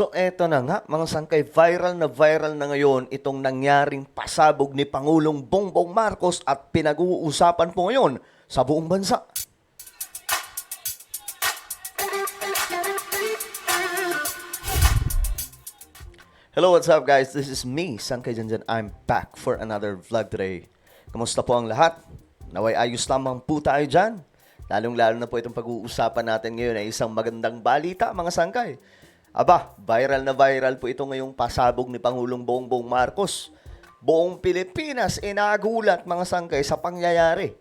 So eto na nga, mga sangkay, viral na ngayon itong nangyaring pasabog ni Pangulong Bongbong Marcos at pinag-uusapan po ngayon sa buong bansa. Hello, what's up guys? This is me, Sangkay Janjan. I'm back for another vlog today. Kamusta po ang lahat? Naway ayos lamang po tayo dyan. Lalong-lalo na po itong pag-uusapan natin ngayon ay isang magandang balita, mga sangkay. Aba, viral na viral po ito ngayong pasabog ni Pangulong Bongbong Marcos. Buong Pilipinas inagulat, mga sangkay, sa pangyayari.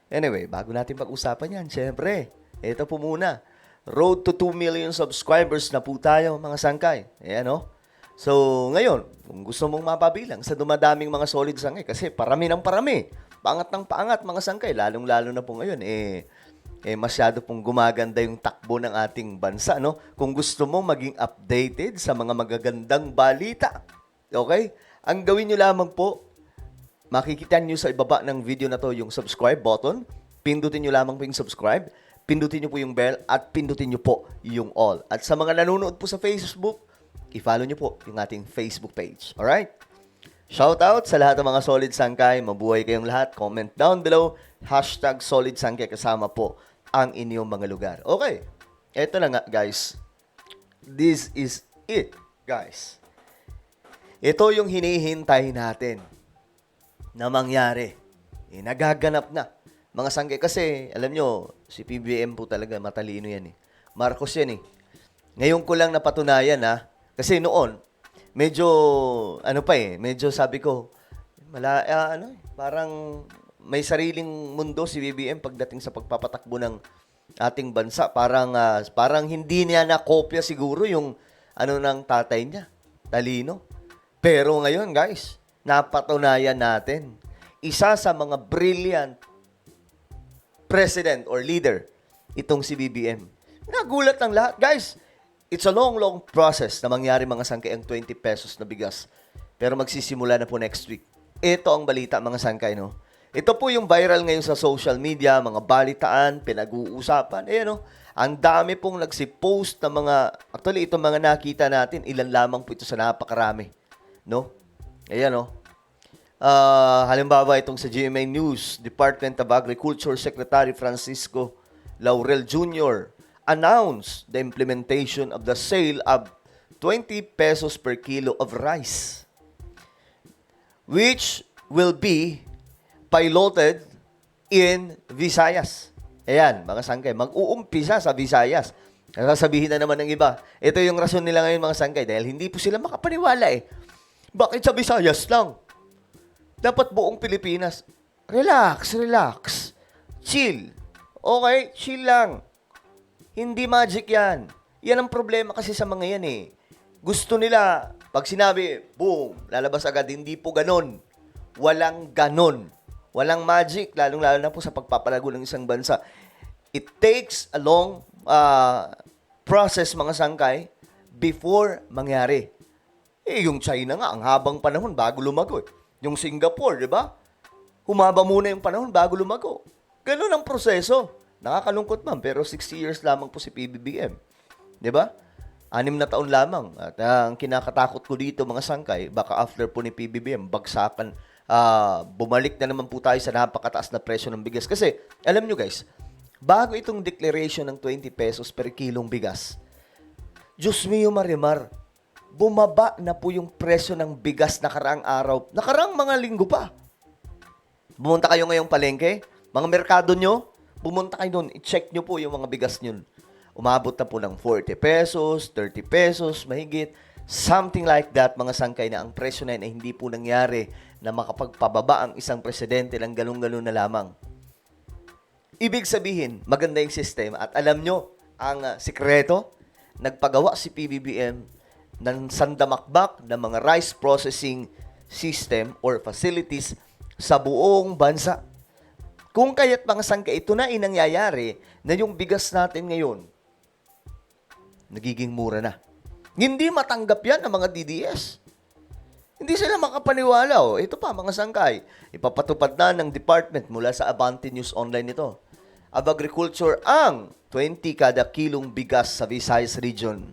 Anyway, bago natin pag-usapan yan, syempre, ito po muna. Road to 2 million subscribers na po tayo, mga sangkay. Ayan, no? So, ngayon, kung gusto mong mapabilang sa dumadaming mga solid sangkay, kasi parami ng parami, pangat ng pangat, mga sangkay, lalong-lalo na po ngayon, masyado pong gumaganda yung takbo ng ating bansa, no? Kung gusto mo maging updated sa mga magagandang balita, okay? Ang gawin nyo lamang po, makikita nyo sa ibaba ng video na to yung subscribe button, pindutin nyo lamang po yung subscribe, pindutin nyo po yung bell, at pindutin nyo po yung all. At sa mga nanonood po sa Facebook, i-follow nyo po yung ating Facebook page. Alright? Shoutout sa lahat ng mga solid sangkay. Mabuhay kayong lahat. Comment down below. #solid sangkay kasama po ang inyong mga lugar. Okay. Eto na nga, guys. This is it, guys. Ito yung hinihintay natin na mangyari. Nagaganap na. Mga sangkay. Kasi, alam nyo, si PBBM po talaga matalino yan eh. Marcos yan eh. Ngayon ko lang napatunayan kasi noon, medyo, medyo sabi ko, parang may sariling mundo si BBM pagdating sa pagpapatakbo ng ating bansa. Parang hindi niya nakopya siguro yung ng tatay niya, talino. Pero ngayon, guys, napatunayan natin, isa sa mga brilliant president or leader, itong si BBM. Nagulat ng lahat, guys. It's a long process na mangyari, mga sangkay, ang 20 pesos na bigas. Pero magsisimula na po next week. Ito ang balita, mga sangkay, no? Ito po yung viral ngayon sa social media, mga balitaan, pinag-uusapan. Ang dami pong nagsipost na actually, itong mga nakita natin, ilan lamang po ito sa napakarami. No? Ayan, no? Halimbawa, itong sa GMA News, Department of Agriculture Secretary Francisco Laurel Jr., announced the implementation of the sale of 20 pesos per kilo of rice, which will be piloted in Visayas. Ayan, mga sangkay, mag-uumpisa sa Visayas. Sasabihin na naman ng iba, ito yung rason nila ngayon, mga sangkay, dahil hindi po sila makapaniwala eh. Bakit sa Visayas lang? Dapat buong Pilipinas. Relax. Chill. Okay, chill lang. Hindi magic yan. Yan ang problema kasi sa mga yan eh. Gusto nila, pag sinabi, boom, lalabas agad. Hindi po ganon. Walang ganon. Walang magic, lalong-lalo na po sa pagpapalago ng isang bansa. It takes a long process, mga sangkay, before mangyari. Yung China nga, ang habang panahon bago lumago. Yung Singapore, di ba? Humaba muna yung panahon bago lumago. Ganon ang proseso. Nakakalungkot man, pero 60 years lamang po si PBBM. Di ba? 6 na taon lamang. At ang kinakatakot ko dito, mga sangkay, baka after po ni PBBM, bagsakan, bumalik na naman po tayo sa napakataas na presyo ng bigas. Kasi, alam nyo guys, bago itong declaration ng 20 pesos per kilong bigas, Diyos mio marimar, bumaba na po yung presyo ng bigas nakaraang araw. Nakaraang mga linggo pa. Bumunta kayo ngayong palengke, mga merkado nyo, pumunta kayo doon, i-check nyo po yung mga bigas nyo. Umabot na po ng 40 pesos, 30 pesos, mahigit. Something like that, mga sangkay, na ang presyo na yun ay hindi po nangyari na makapagpababa ang isang presidente ng galong-galong na lamang. Ibig sabihin, maganda yung system. At alam nyo, ang sikreto, nagpagawa si PBBM ng sandamakbak ng mga rice processing system or facilities sa buong bansa. Kung kaya't, mga sangkay, ito na nangyayari na yung bigas natin ngayon, nagiging mura na. Hindi matanggap yan ng mga DDS. Hindi sila makapaniwala. Ito pa, mga sangkay, ipapatupad na ng department mula sa Abante News Online ito, of Agriculture ang 20 kada kilong bigas sa Visayas Region.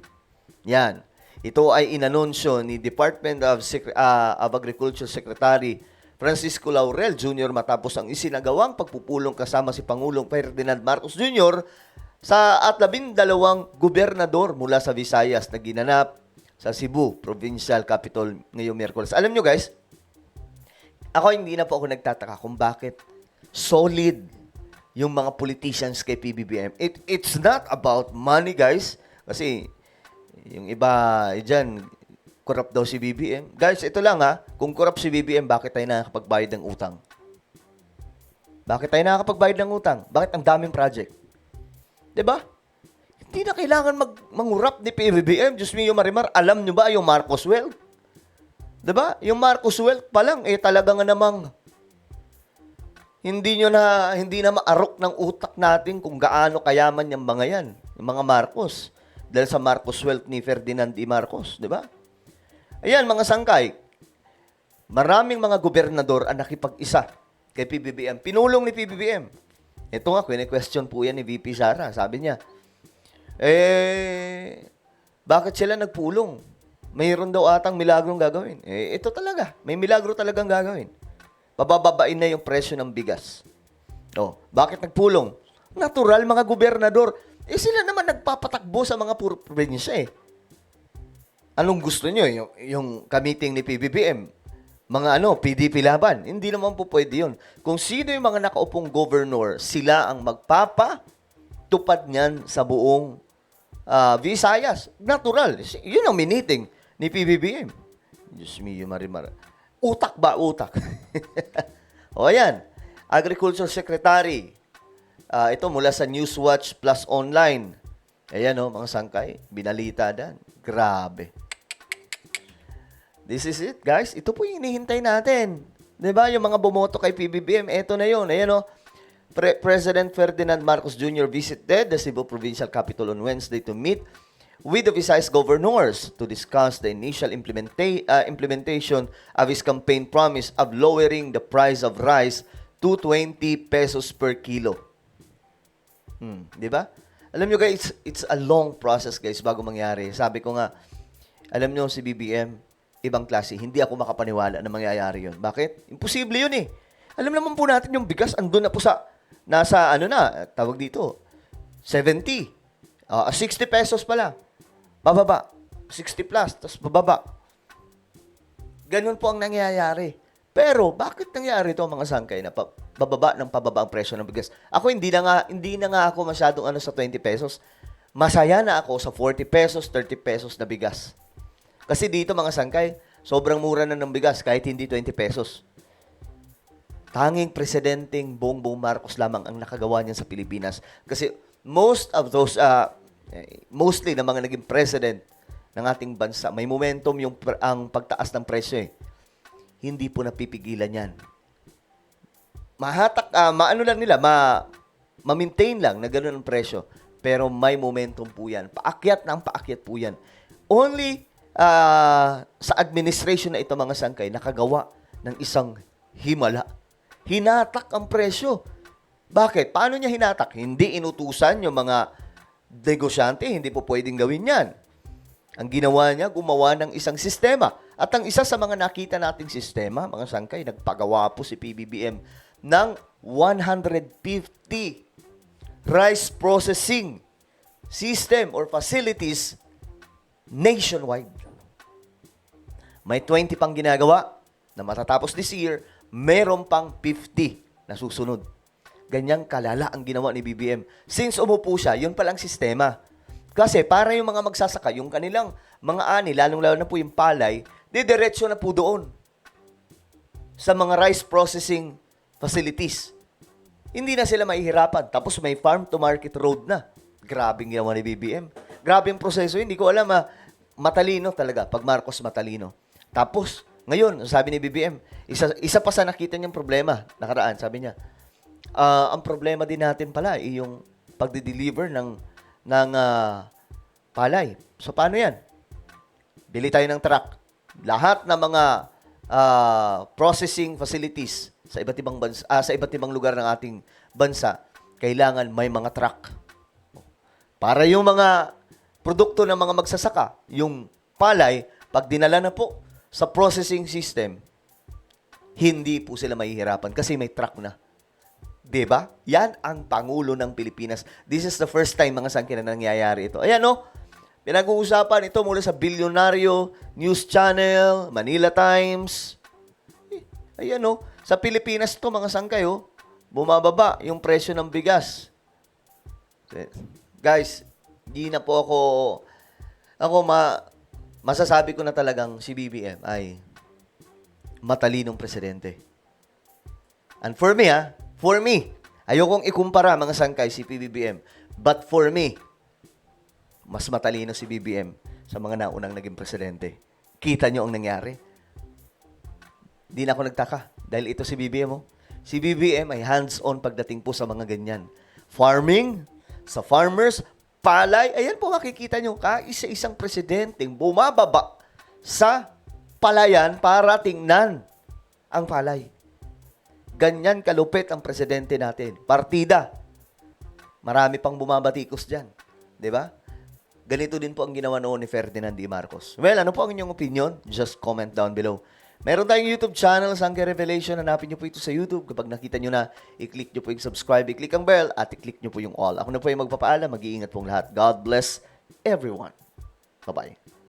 Yan. Ito ay inanunsyo ni Department of Agriculture Secretary Francisco Laurel Jr. matapos ang isinagawang pagpupulong kasama si Pangulong Ferdinand Marcos Jr. At 12 gobernador mula sa Visayas na ginanap sa Cebu Provincial Capital ngayong Miyerkules. Alam nyo guys, hindi na po ako nagtataka kung bakit solid yung mga politicians kay PBBM. It's not about money guys, kasi yung iba dyan, corrupt daw si BBM. Guys, ito lang kung corrupt si BBM, bakit tayo nakakapagbayad ng utang? Bakit tayo nakakapagbayad ng utang? Bakit ang daming project? 'Di ba? Hindi na kailangan mangurap ni PBBM. Diyos mio Marimar, alam nyo ba yung Marcos Wealth? 'Di ba? Yung Marcos Wealth pa lang, talaga nga namang hindi na maarok ng utak natin kung gaano kayaman yung mga yan, yung mga Marcos. Dahil sa Marcos Wealth ni Ferdinand E. Marcos, 'di ba? Ayan, mga sangkay, maraming mga gobernador ang nakipag-isa kay PBBM. Pinulong ni PBBM. Ito nga, question po yan ni VP Sara. Sabi niya, bakit sila nagpulong? Mayroon daw atang milagrong gagawin. Ito talaga, may milagro talagang gagawin. Pabababain na yung presyo ng bigas. Bakit nagpulong? Natural, mga gobernador. Sila naman nagpapatakbo sa mga probinsya Anong gusto nyo? Yung kamiting ni PBBM? Mga PDP laban? Hindi naman po pwede yun. Kung sino yung mga nakaupong governor, sila ang magpapatupad niyan sa buong Visayas. Natural. Yun ang miniting ni PBBM. Diyos mio, Marimar. Utak ba? Utak. Ayan. Agriculture Secretary. Ito mula sa Newswatch Plus Online. Ayan mga sangkay. Binalita dan. Grabe. This is it, guys. Ito po yung hinihintay natin. 'Di ba? Yung mga bumoto kay PBBM, eto na yun. Ayan President Ferdinand Marcos Jr. visited the Cebu Provincial Capital on Wednesday to meet with the Visayas governors to discuss the initial implementation of his campaign promise of lowering the price of rice to 20 pesos per kilo. Di ba? Alam nyo guys, it's a long process guys bago mangyari. Sabi ko nga, alam nyo si BBM, ibang klase. Hindi ako makapaniwala na mangyayari yun. Bakit? Imposible yun Alam naman po natin yung bigas, andun na po nasa tawag dito, 70. 60 pesos pala. Pababa. 60 plus, tapos bababa. Ganun po ang nangyayari. Pero, bakit nangyari ito mga sangkay na pababa ang presyo ng bigas? Ako, hindi na nga ako masyadong sa 20 pesos. Masaya na ako sa 40 pesos, 30 pesos na bigas. Kasi dito mga sangkay, sobrang mura na ng bigas kahit hindi 20 pesos. Tanging presidenteng Bongbong Marcos lamang ang nakagawa niyan sa Pilipinas. Kasi most of those, mostly na mga naging president ng ating bansa, may momentum ang pagtaas ng presyo Hindi po napipigilan yan. Mahatak, lang nila, ma-maintain lang na gano'n ang presyo. Pero may momentum po yan. Paakyat po yan. Only sa administration na ito mga sangkay, nakagawa ng isang himala. Hinatak ang presyo. Bakit? Paano niya hinatak? Hindi inutusan yung mga negosyante, hindi po pwedeng gawin yan. Ang ginawa niya, gumawa ng isang sistema. At ang isa sa mga nakita nating sistema, mga sangkay, nagpagawa po si PBBM ng 150 rice processing system or facilities nationwide. May 20 pang ginagawa na matatapos this year, meron pang 50 na susunod. Ganyang kalala ang ginawa ni BBM. Since umupo siya, yun palang sistema. Kasi para yung mga magsasaka, yung kanilang mga ani, lalong-lalo na po yung palay, diretso na po doon sa mga rice processing facilities. Hindi na sila mahihirapan. Tapos may farm-to-market road na. Grabing ginawa ni BBM. Grabe yung proseso. Hindi ko alam, matalino talaga. Pag Marcos matalino. Tapos, ngayon, sabi ni BBM, isa pa sa nakita niyang problema, nakaraan, sabi niya, ang problema din natin pala yung pagde-deliver ng palay. So, paano yan? Bili tayo ng truck. Lahat ng mga processing facilities sa iba't ibang bansa, sa iba't ibang lugar ng ating bansa, kailangan may mga truck. Para yung mga produkto ng mga magsasaka, yung palay, pag dinala na po sa processing system, hindi po sila mahihirapan kasi may truck na. 'Di ba? Yan ang Pangulo ng Pilipinas. This is the first time, mga sangke, na nangyayari ito. Ayan, no? Pinag-uusapan ito mula sa Bilyonaryo, News Channel, Manila Times. Ayan, no? Sa Pilipinas to, mga sangkay, oh, bumababa yung presyo ng bigas. Guys, di na po masasabi ko na talagang si BBM ay matalinong presidente. And for me, ayokong ikumpara, mga sangkay, si PBBM. But for me, mas matalino si BBM sa mga naunang naging presidente. Kita nyo ang nangyari. Di na ako nagtaka. Dahil ito si BBM, oh. Si BBM ay hands-on pagdating po sa mga ganyan. Farming, sa farmers, palay. Ayan po, makikita nyo, kaisa-isang presidenteng bumababa sa palayan para tingnan ang palay. Ganyan kalupit ang presidente natin. Partida. Marami pang bumabatikos dyan. 'Di ba? Ganito din po ang ginawa noon ni Ferdinand D. Marcos. Well, ano po ang inyong opinion? Just comment down below. Meron tayong YouTube channel, Sangke Revelation. Hanapin nyo po ito sa YouTube. Kapag nakita nyo na, i-click nyo po yung subscribe, i-click ang bell, at i-click nyo po yung all. Ako na po yung magpapaalam. Mag-iingat pong lahat. God bless everyone. Bye-bye.